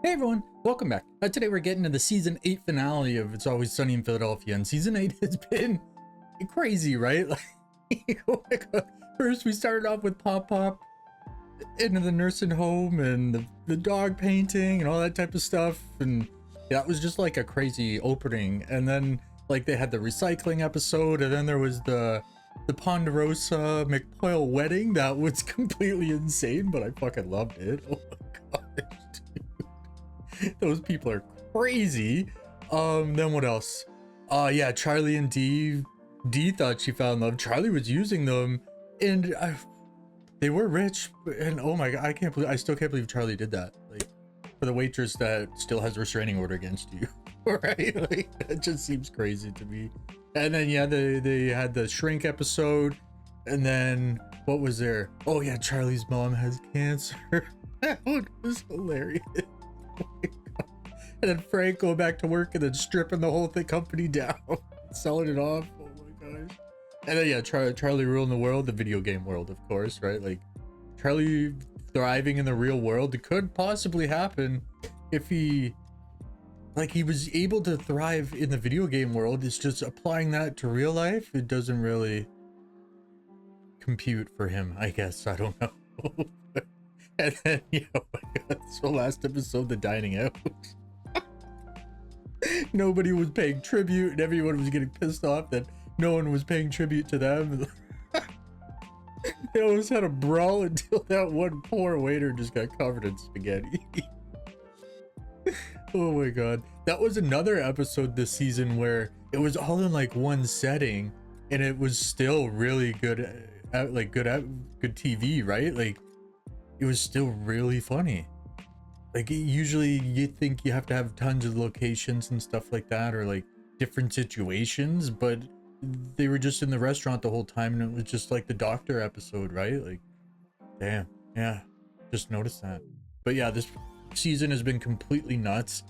Hey everyone, welcome back. Today we're getting to the season 8 finale of It's Always Sunny in Philadelphia, and season 8 has been crazy, right? Like, oh my god. First we started off with Pop into the nursing home and the dog painting and all that type of stuff, and that was just like a crazy opening. And then like they had the recycling episode, and then there was the Ponderosa McPoyle wedding. That was completely insane, but I fucking loved it. Oh my gosh, dude. Those people are crazy. Then what else? Yeah, Charlie and Dee thought she found love. Charlie was using them, and they were rich, and oh my god, I still can't believe Charlie did that. Like, for the waitress that still has restraining order against you. Right? Like, it just seems crazy to me. And then yeah, they had the shrink episode, and then what was there? Oh yeah, Charlie's mom has cancer. That one was hilarious. Oh my god. And then Frank going back to work and then stripping the whole company down, selling it off. Oh my gosh. And then yeah, Charlie ruling the world, the video game world, of course, right? Like, Charlie thriving in the real world. It could possibly happen if he was able to thrive in the video game world. It's just applying that to real life, it doesn't really compute for him, I guess. I don't know. And then, yeah, oh my god, so last episode, the dining out. Nobody was paying tribute, and everyone was getting pissed off that no one was paying tribute to them. They almost had a brawl until that one poor waiter just got covered in spaghetti. Oh my god, that was another episode this season where it was all in like one setting, and it was still really good, good TV, right? Like, it was still really funny. Like, usually you think you have to have tons of locations and stuff like that, or like different situations, but they were just in the restaurant the whole time, and it was just like the doctor episode, right? Like, damn, yeah, just noticed that. But yeah, this season has been completely nuts.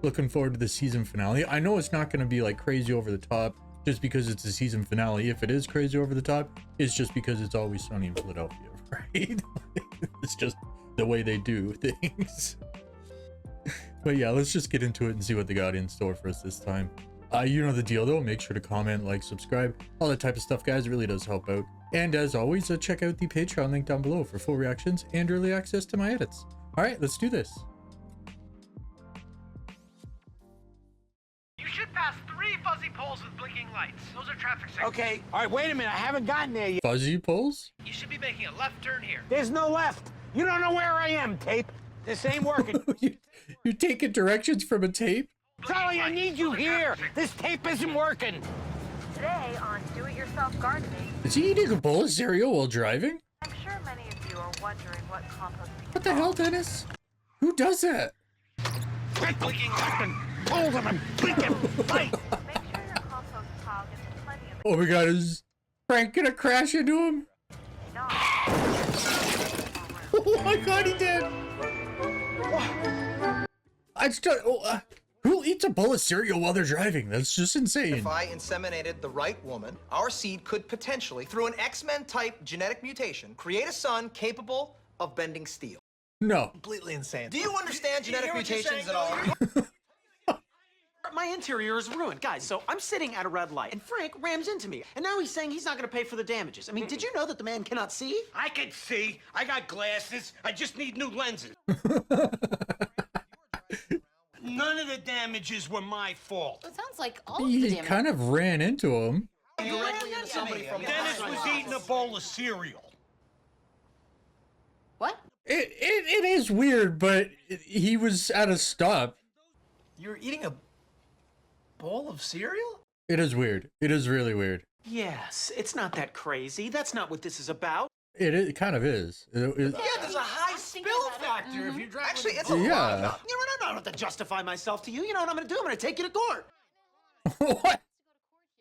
Looking forward to the season finale. I know it's not going to be like crazy over the top just because it's a season finale. If it is crazy over the top, it's just because It's Always Sunny in Philadelphia, right? It's just the way they do things. But yeah, let's just get into it and see what they got in store for us this time. You know the deal though. Make sure to comment, like, subscribe, all that type of stuff, guys. It really does help out. And as always, check out the Patreon link down below for full reactions and early access to my edits. All right, let's do this. You should pass 3 fuzzy poles with blinking lights. Those are traffic signals. Okay, all right, wait a minute. I haven't gotten there yet. Fuzzy poles? You should be making a left turn here. There's no left. You don't know where I am, tape. This ain't working. You're taking directions from a tape? Charlie, I need you here. This tape isn't working. Today on Do-It-Yourself Gardening, Is he eating a bowl of cereal while driving? I'm sure many of you are wondering what compost we What the hell, Dennis? Who does that? Quit blinking and pull them and blink and fight. Make sure your compost pile gets plenty of Oh my god, is Frank gonna crash into him? not. Oh my god, he did! I just who eats a bowl of cereal while they're driving? That's just insane. If I inseminated the right woman, our seed could potentially, through an X-Men type genetic mutation, create a son capable of bending steel. No. Completely insane. Do you understand genetic hear what you're mutations saying, at all? My interior is ruined. Guys, so I'm sitting at a red light, and Frank rams into me. And now he's saying he's not gonna pay for the damages. I mean, did you know that the man cannot see? I can see. I got glasses. I just need new lenses. None of the damages were my fault. It sounds like all of the He damage. kind of ran into him. Directly into somebody from Dennis was eating a bowl of cereal. What? It is weird, but he was at a stop. You're eating a bowl of cereal? It is weird. It is really weird. Yes, it's not that crazy. That's not what this is about. It kind of is. Yeah, there's a high spill factor if you drive. Actually, it's a Yeah. lot. You know what? I don't have to justify myself to you. You know what I'm gonna do? I'm gonna take you to court. What?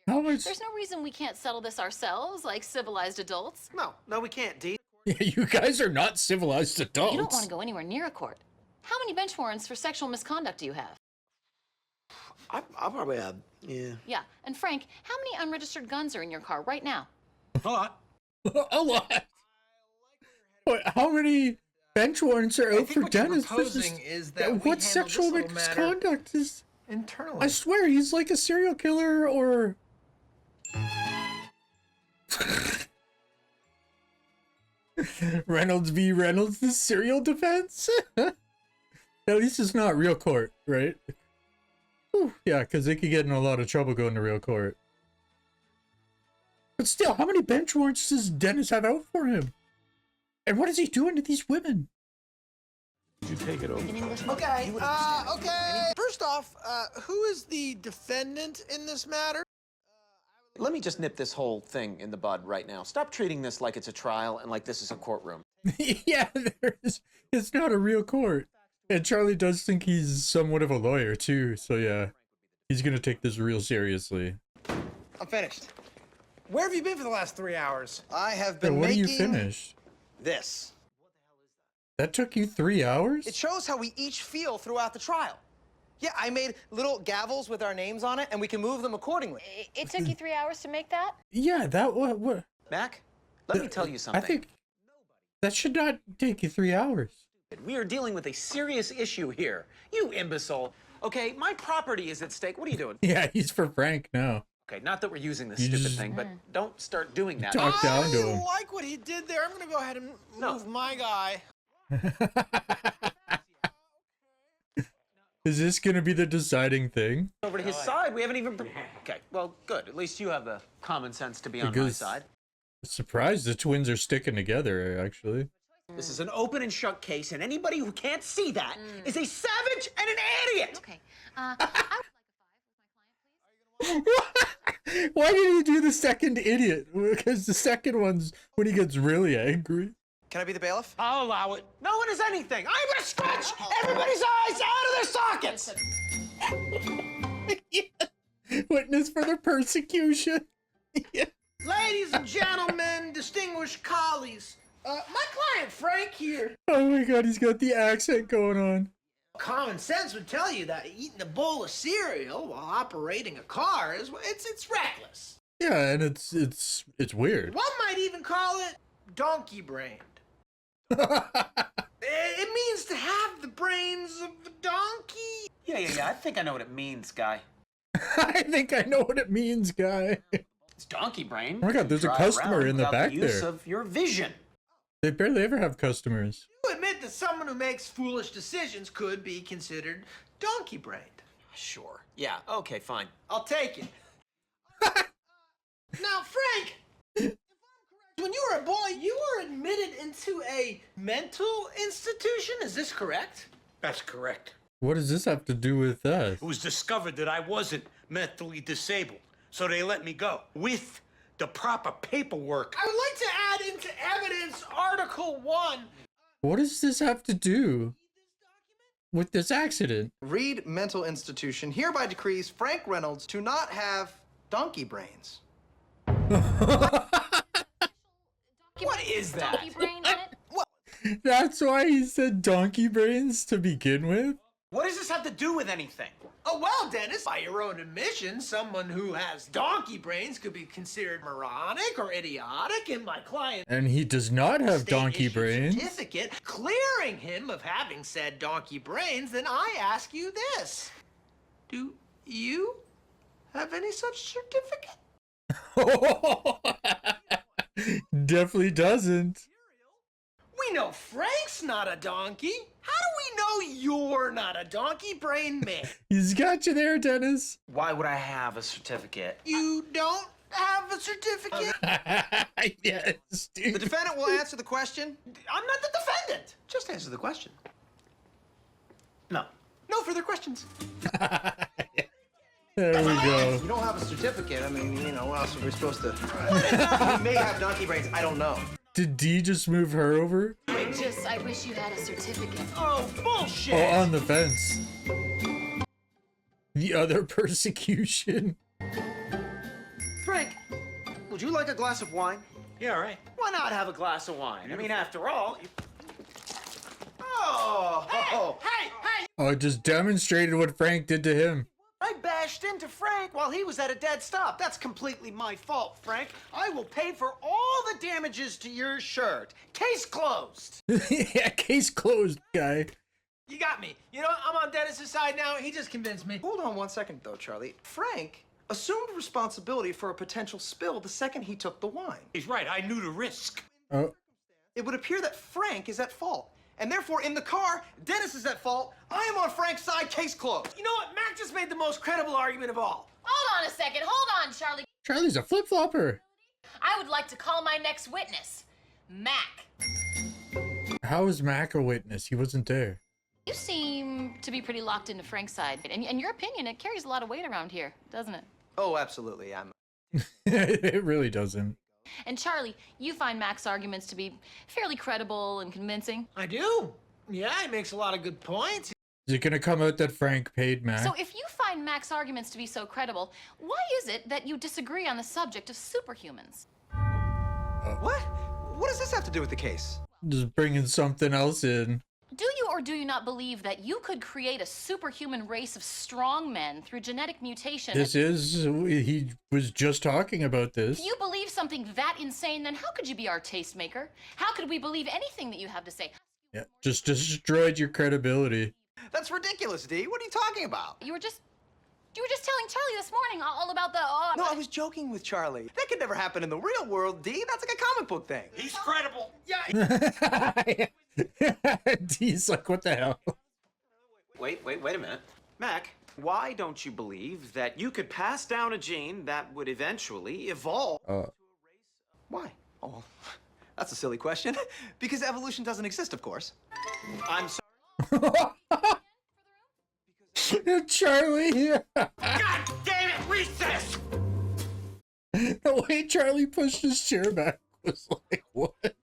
How much? There's no reason we can't settle this ourselves, like civilized adults. No, we can't, Dee. Yeah, you guys are not civilized adults. You don't want to go anywhere near a court. How many bench warrants for sexual misconduct do you have? I'll probably have, yeah. Yeah, and Frank, how many unregistered guns are in your car right now? A lot. A lot. Wait, how many bench warrants are I out think for what you're Dennis. proposing is that we what handle sexual this little matter misconduct is? internally. I swear he's like a serial killer or. Reynolds v. Reynolds, the serial defense? At least it's not real court, right? Whew, yeah, because they could get in a lot of trouble going to real court. But still, how many bench warrants does Dennis have out for him? And what is he doing to these women? You take it over. Okay, okay. First off, who is the defendant in this matter? Let me just nip this whole thing in the bud right now. Stop treating this like it's a trial and like this is a courtroom. Yeah, it's not a real court. And Charlie does think he's somewhat of a lawyer too, so yeah. He's gonna take this real seriously. I'm finished. Where have you been for the last 3 hours? I have So been what are making you finished? this. That took you 3 hours? It shows how we each feel throughout the trial. Yeah, I made little gavels with our names on it, and we can move them accordingly. It took you 3 hours to make that? Yeah, that what? Mac, let me tell you something. I think that should not take you 3 hours. We are dealing with a serious issue here. You imbecile. Okay, my property is at stake. What are you doing? Yeah, he's for Frank now. Okay, not that we're using this You stupid just- thing, but don't start doing that. Talk down to I him. like what he did there. I'm gonna go ahead and No. move my guy. Is this gonna be the deciding thing? Over to his side. We haven't even. Okay, well, good. At least you have the common sense to be on my Because- side. Surprised the twins are sticking together, actually. This is an open and shut case, and anybody who can't see that is a savage and an idiot. Okay. I would like a 5 with my client, please. Why did he do the second idiot? Because the second one's when he gets really angry. Can I be the bailiff? I'll allow it. No one is anything. I'm gonna scratch everybody's eyes out of their sockets. Witness for the persecution. Yeah. Ladies and gentlemen, distinguished colleagues, my client Frank here. Oh my god, he's got the accent going on. Common sense would tell you that eating a bowl of cereal while operating a car is it's reckless. Yeah, and it's weird. One might even call it donkey brained. It means to have the brains of a donkey. Yeah. I think I know what it means, guy. I think I know what it means, guy. It's donkey brain. Oh my God, there's a Drive customer around in the without back the use there. of your vision. They barely ever have customers. You admit that someone who makes foolish decisions could be considered donkey brained. Sure. Yeah. Okay. Fine. I'll take it. Now, Frank, if I'm correct, when you were a boy, you were admitted into a mental institution. Is this correct? That's correct. What does this have to do with us? It was discovered that I wasn't mentally disabled, so they let me go with the proper paperwork. I would like to add into evidence Article 1. What does this have to do with this accident? Read mental institution hereby decrees Frank Reynolds to not have donkey brains. What is that? Donkey brain in it? That's why he said donkey brains to begin with? What does this have to do with anything? Oh, well, Dennis, by your own admission, someone who has donkey brains could be considered moronic or idiotic, and my client And he does not have donkey state-issued brains. certificate clearing him of having said donkey brains, then I ask you this. Do you have any such certificate? Definitely doesn't. We know Frank's not a donkey. How do we know you're not a donkey brain man? He's got you there, Dennis. Why would I have a certificate? You don't have a certificate? Yes, The dude. defendant will answer the question. I'm not the defendant. Just answer the question. No. No further questions. There we go. You don't have a certificate. I mean, you know, what else are we supposed to? You may have donkey brains. I don't know. Did D just move her over? I wish you had a certificate. Oh, bullshit. Oh, on the fence. The other persecution. Frank, would you like a glass of wine? Yeah, all right. Why not have a glass of wine? I mean, after all. Oh. Hey, hey! Oh, it just demonstrated what Frank did to him. I bashed into Frank while he was at a dead stop. That's completely my fault, Frank. I will pay for all the damages to your shirt. Case closed. Yeah, case closed, guy. You got me. You know, I'm on Dennis's side now. He just convinced me. Hold on 1 second, though, Charlie. Frank assumed responsibility for a potential spill the second he took the wine. He's right. I knew the risk. Oh, It would appear that Frank is at fault. And therefore, in the car, Dennis is at fault. I am on Frank's side, case closed. You know what? Mac just made the most credible argument of all. Hold on a second. Hold on, Charlie. Charlie's a flip-flopper. I would like to call my next witness, Mac. How is Mac a witness? He wasn't there. You seem to be pretty locked into Frank's side. And your opinion, it carries a lot of weight around here, doesn't it? Oh, absolutely. I'm. It really doesn't. And Charlie, you find Mac's arguments to be fairly credible and convincing. I do. Yeah, he makes a lot of good points. Is it gonna come out that Frank paid Mac? So if you find Mac's arguments to be so credible, why is it that you disagree on the subject of superhumans? What? What does this have to do with the case? Just bringing something else in. Do you or do you not believe that you could create a superhuman race of strong men through genetic mutation? He was just talking about this. If you believe something that insane, then how could you be our tastemaker? How could we believe anything that you have to say? Yeah, just destroyed your credibility. That's ridiculous, Dee. What are you talking about? You were just telling Charlie this morning all about the... No, I was joking with Charlie. That could never happen in the real world, Dee. That's like a comic book thing. He's credible. He's like, what the hell? Wait a minute. Mac, why don't you believe that you could pass down a gene that would eventually evolve? Why? Oh, that's a silly question. Because evolution doesn't exist, of course. I'm sorry. Charlie! God damn it, recess! The way Charlie pushed his chair back was like, what?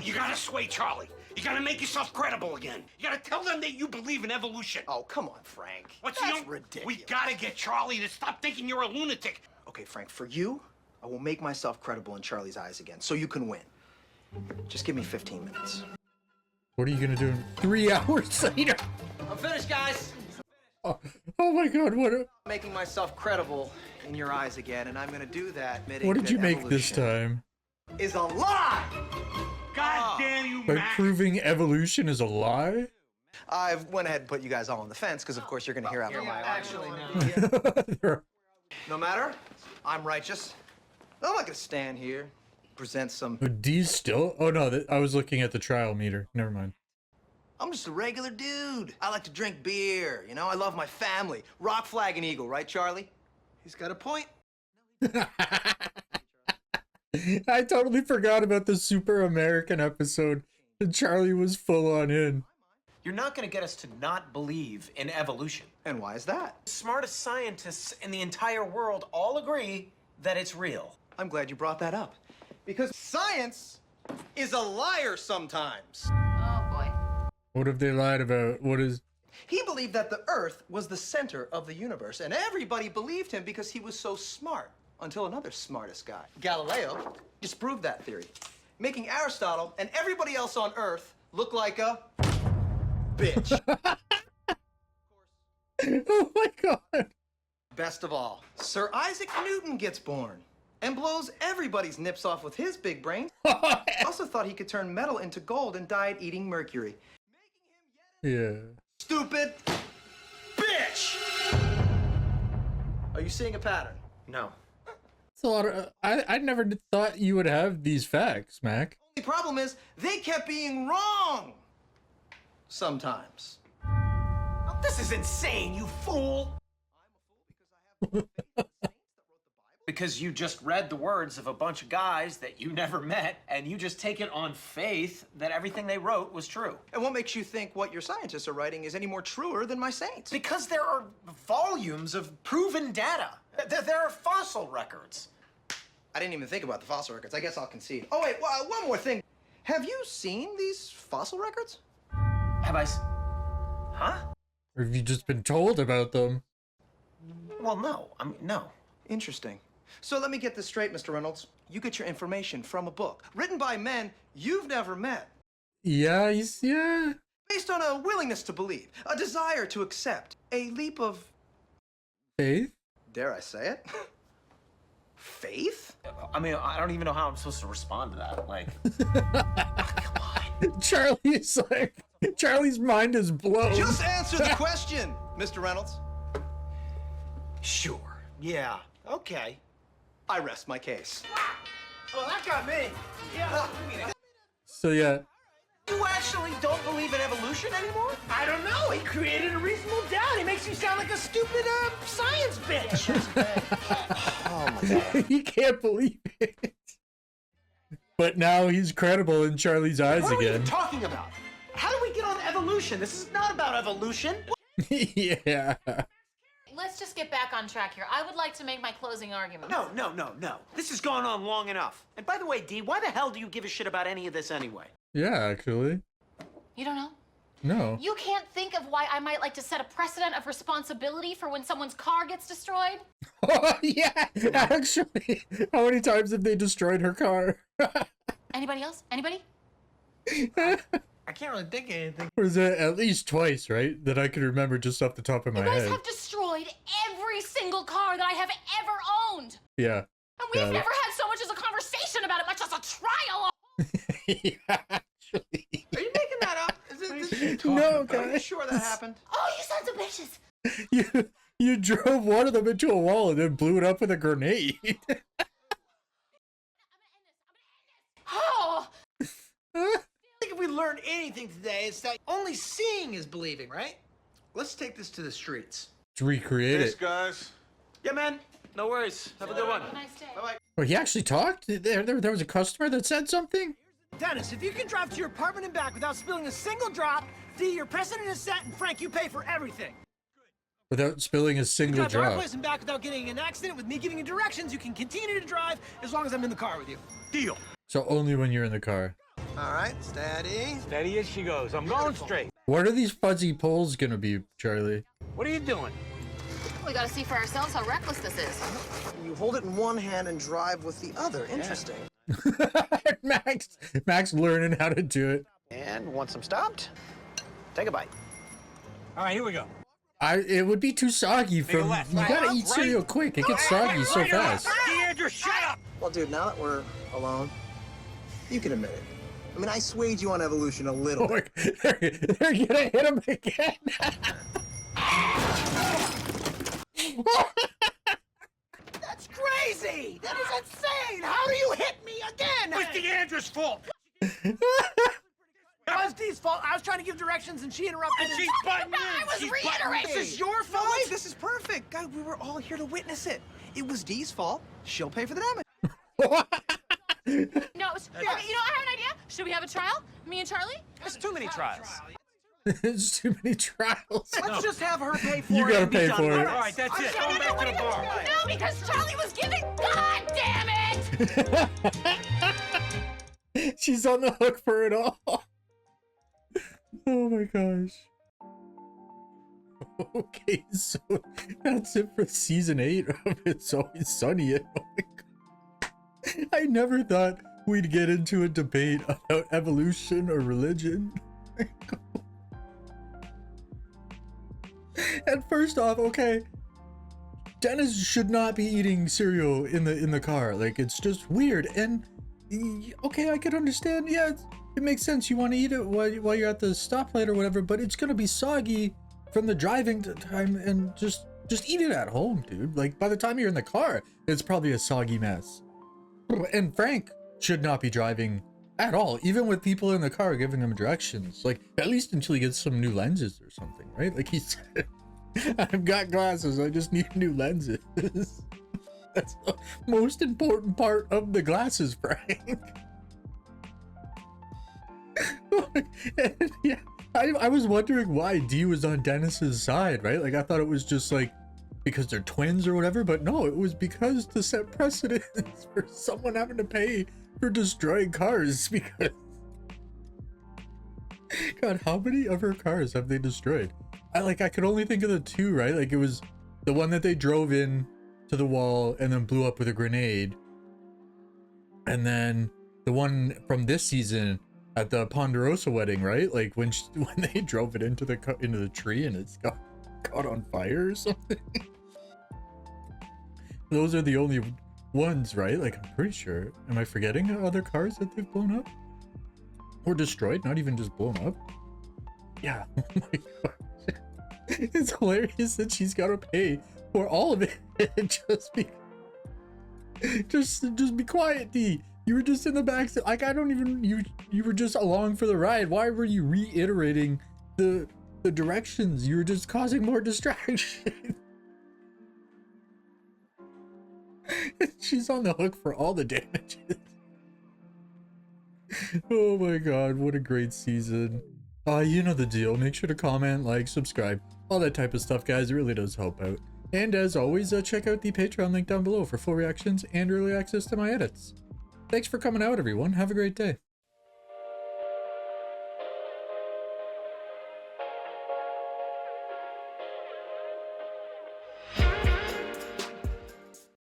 You gotta sway Charlie. You gotta make yourself credible again. You gotta tell them that you believe in evolution. Oh, come on, Frank. What's That's the ridiculous. We gotta get Charlie to stop thinking you're a lunatic. Okay, Frank, for you, I will make myself credible in Charlie's eyes again, so you can win. Just give me 15 minutes. What are you gonna do 3 hours later? I'm finished, guys. Oh my god, Making myself credible in your eyes again, and I'm gonna do that admitting what did that you make this evolution time? is a lie! God damn you, By Mac. proving evolution is a lie? I've went ahead and put you guys all on the fence, because of course you're gonna hear after my Actually, argument. no. No matter, I'm righteous. I'm not gonna stand here, present some... D's still? Oh no, I was looking at the trial meter. Never mind. I'm just a regular dude. I like to drink beer, you know? I love my family. Rock, flag, and eagle, right, Charlie? He's got a point. I totally forgot about the Super American episode. And Charlie was full on in. You're not going to get us to not believe in evolution. And why is that? The smartest scientists in the entire world all agree that it's real. I'm glad you brought that up. Because science is a liar sometimes. Oh, boy. What have they lied about? What is... He believed that the Earth was the center of the universe, and everybody believed him because he was so smart. Until another smartest guy, Galileo, disproved that theory, making Aristotle and everybody else on Earth look like a bitch. Oh my god. Best of all, Sir Isaac Newton gets born and blows everybody's nips off with his big brain. He also thought he could turn metal into gold and died eating mercury. Yeah. Stupid bitch! Are you seeing a pattern? No. It's a lot of... I never thought you would have these facts, Mac. The problem is, they kept being wrong. Sometimes. Oh, this is insane, you fool! Because you just read the words of a bunch of guys that you never met, and you just take it on faith that everything they wrote was true. And what makes you think what your scientists are writing is any more truer than my saints? Because there are volumes of proven data. There are fossil records. I didn't even think about the fossil records. I guess I'll concede. Oh, wait, one more thing. Have you seen these fossil records? Have I... Huh? Or have you just been told about them? Well, no. I mean, no. Interesting. So let me get this straight, Mr. Reynolds. You get your information from a book written by men you've never met. Yeah, yeah. Based on a willingness to believe, a desire to accept, a leap of Faith? Dare I say it? Faith? I mean, I don't even know how I'm supposed to respond to that. Like, Charlie's like, Charlie's mind is blown. Just answer the question, Mr. Reynolds. sure. Yeah. Okay. I rest my case. Well, that got me. Yeah. So yeah, You actually don't believe in evolution anymore? I don't know. He created a reasonable doubt. He makes you sound like a stupid science bitch. Oh my god. he can't believe it. But now he's credible in Charlie's eyes What are we again. even talking about? How do we get on evolution? This is not about evolution. Yeah. Let's just get back on track here. I would like to make my closing argument. No. This has gone on long enough. And by the way, Dee, why the hell do you give a shit about any of this anyway? Yeah, actually. You don't know? No. You can't think of why I might like to set a precedent of responsibility for when someone's car gets destroyed? Oh, yeah, actually. How many times have they destroyed her car? Anybody else? Anybody? I can't really think of anything. Or is it at least twice, right? That I can remember just off the top of my You guys head. have destroyed every single car that I have ever owned. Yeah. And we've Got it. never had so much as a conversation about it, much as a trial. Yeah, actually. Are you making that up? No, Are you guys. sure that happened? Oh, you sons of bitches. You drove one of them into a wall and then blew it up with a grenade. Oh, I think if we learned anything today, it's that only seeing is believing, right? Let's take this to the streets. To recreate it. guys. Yeah, man. No worries. Have a good one. have a nice day. Bye-bye. Oh, he actually talked? There was a customer that said something? Dennis, if you can drive to your apartment and back without spilling a single drop, D, your precedent is set, and Frank, you pay for everything. Without spilling a single Drive to our drop. place and back without getting in an accident. With me giving you directions, you can continue to drive as long as I'm in the car with you. Deal. So only when you're in the car. All right, steady. Steady as she goes. I'm going straight. What are these fuzzy poles gonna be, Charlie? What are you doing? We gotta see for ourselves how reckless this is. You hold it in one hand and drive with the other. Interesting. Max learning how to do it. And once I'm stopped, take a bite. All right, here we go. It would be too soggy from. left, You right, gotta up, eat cereal right. quick. It gets soggy so fast. Deandra, shut up! Well, dude, now that we're alone, you can admit it. I mean, I swayed you on evolution a little bit. They're gonna hit him again. That's crazy! That is insane! How do you hit me again? It's Deandra's fault. It was D's fault. I was trying to give directions, and she interrupted. And she's butting in. I was She's butting reiterating. in. This is your fault. No, wait, this is perfect. God, we were all here to witness it. It was Dee's fault. She'll pay for the damage. No, okay, you know, I have an idea. Should we have a trial? Me and Charlie? There's too many trials. There's too many trials. Let's just have her pay for You it. gotta and be pay done for with it. All right, that's it. No, Going back to the bar. No, because Charlie was giving. God damn it! She's on the hook for it all. Oh my gosh. Okay, so that's it for season 8 of It's Always Sunny. Oh my God. I never thought we'd get into a debate about evolution or religion. And first off, okay, Dennis should not be eating cereal in the car. Like, it's just weird. And okay, I could understand. Yeah, it makes sense. You want to eat it while you're at the stoplight or whatever, but it's gonna be soggy from the driving time. And just eat it at home, dude. Like, by the time you're in the car, it's probably a soggy mess. And Frank should not be driving at all, even with people in the car giving him directions. Like, at least until he gets some new lenses or something, right? Like he said, I've got glasses, I just need new lenses. That's the most important part of the glasses, Frank. And, yeah, I was wondering why Dee was on Dennis's side, right? Like, I thought it was just like because they're twins or whatever, but no, it was because to set precedents for someone having to pay for destroying cars. Because God, how many of her cars have they destroyed? I could only think of the two, right? Like, it was the one that they drove in to the wall and then blew up with a grenade, and then the one from this season at the Ponderosa wedding, right? Like when they drove it into the tree and it's got caught on fire or something. Those are the only ones, right? Like, I'm pretty sure. Am I forgetting other cars that they've blown up? Or destroyed, not even just blown up? Yeah. Oh my god. It's hilarious that she's got to pay for all of it. Just be quiet, D. You were just in the back. Like, I don't even, you were just along for the ride. Why were you reiterating the directions? You were just causing more distraction. She's on the hook for all the damages. Oh my god, what a great season. You know the deal. Make sure to comment, like, subscribe, all that type of stuff, guys. It really does help out. And as always, check out the Patreon link down below for full reactions and early access to my edits. Thanks for coming out, everyone. Have a great day.